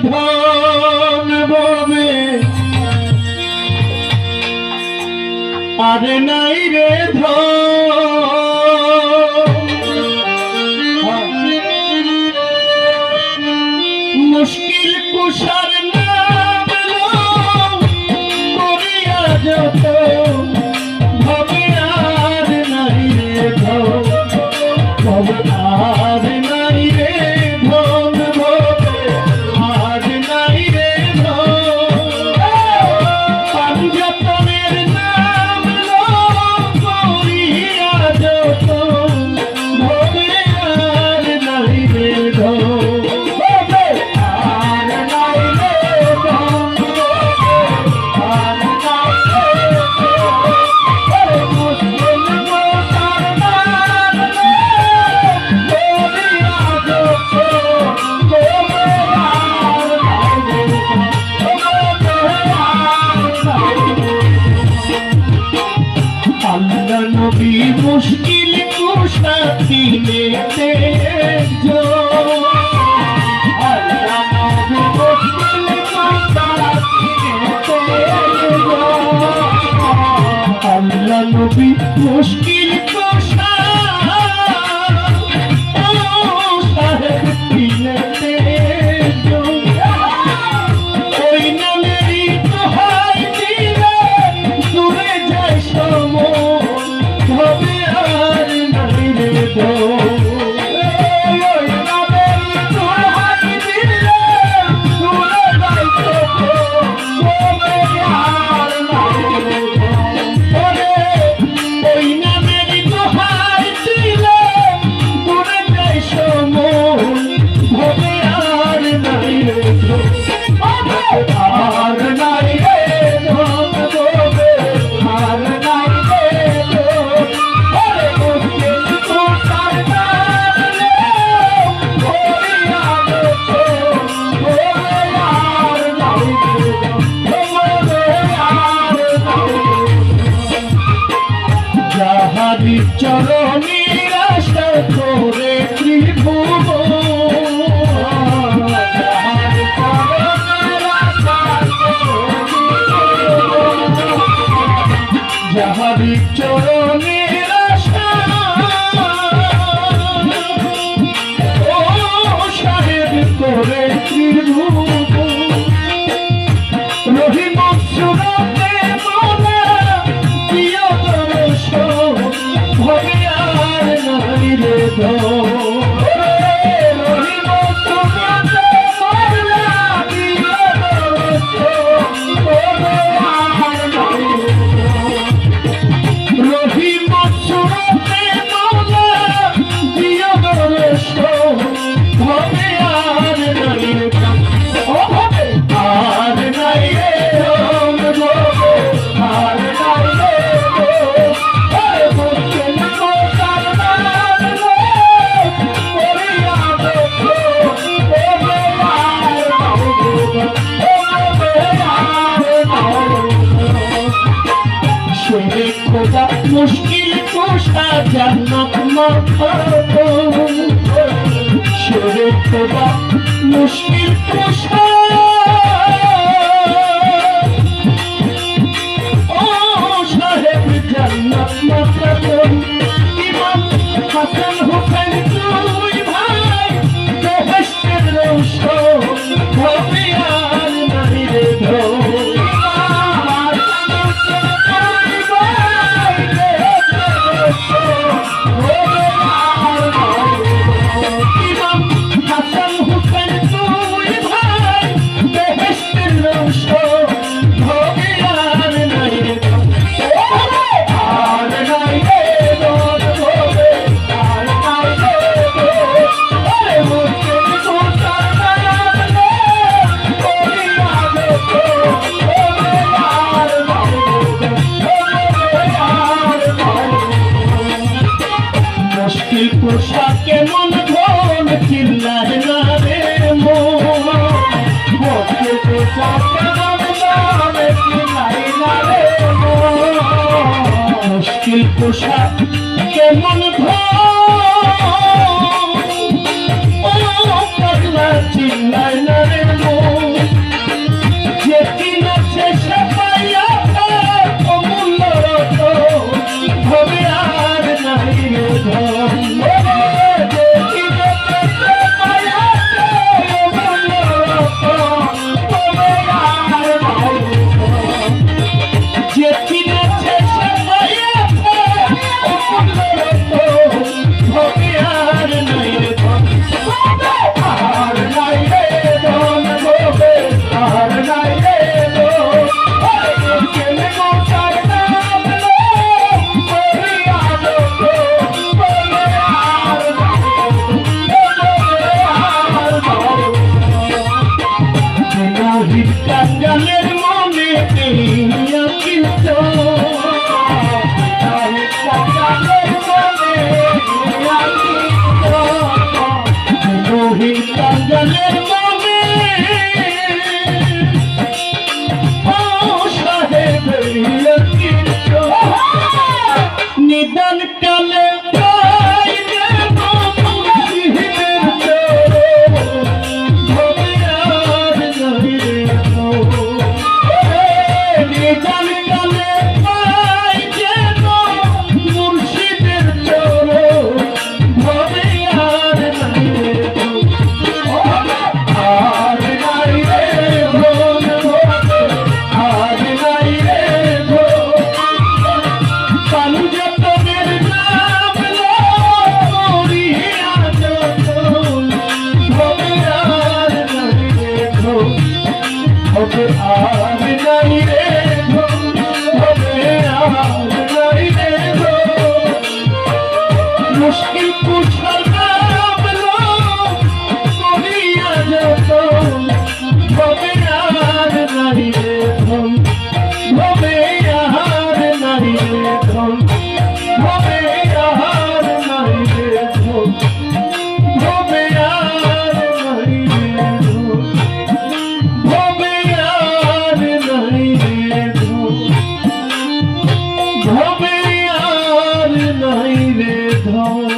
ধন ভবে আর নাই রে মুশকিল কুশার নাম করিয়া যত ভবে আর নাই রে ভবে আর নাই রে ধন ভবে আর নাই রে পাঞ্জাতনের নাম করিয়া যত ভবে আর নাই রে নবী মুশকিল কুশাতি নেতে जो अल्लाह नबी मुश्किल कुशाती नेते जो अल्लाह नबी मुश्किल कुशाती नेते जो ओई नामेरी दोहाई दिले दूरे যায় সময় ভবে আর নাই রে ওই নামের দোহাই দিলে দূরে যাই ভবে আর নাই রে ওই নামের দোহাই দিলে দূরে যাই সময় ভবে আর নাই রে আর নাই রে ভবে আর নাই যাহারি চরণে আশা করে ত্রিভুবন যাহারি চরণে আশা যাহারি চরণে আশা ও সাহেব করে ত্রিভুবন রহিম সুরতে মনে প্রিয় দর্শন ভবে আর নাই রে রহিম সুরতে মনে প্রিয় দর্শন ভবে আর নাই রহিম সুরতে মনে প্রিয় দর্শন ভবে আর নাই রে আর নাই রে আর নাই রে খোদা মুশকিল কুশা জান্নাত মাখাতো শেরে খোদা মুশকিল কুশা ও সাহেব জান্নাত মাখাতো ইমাম হাসান হোসেন দুই ভাই বেহেশতের রওশন ভবে আর নাই রে পোশাকে মন ধন চিল্লার না রে মোকে পোশাকে মন ধন চিল্লাই না রে মুশকিল পোশাক কেমন ধন চিল্লাই না রে রোহিত কাঙ্গালের মনে কিন্তু রোহিত কাঙ্গালের মনে রোহিত কাঙ্গালের মনে ও সাহেবের কিন্তু নিদান কালে मुश्किल पूछल भवे यार नहीं रे धम भवे यार नहीं रे धम भवे यार नहीं रे धम भवे यार नहीं रे धम भवे यार नहीं रे धम भवे यार नहीं रे धम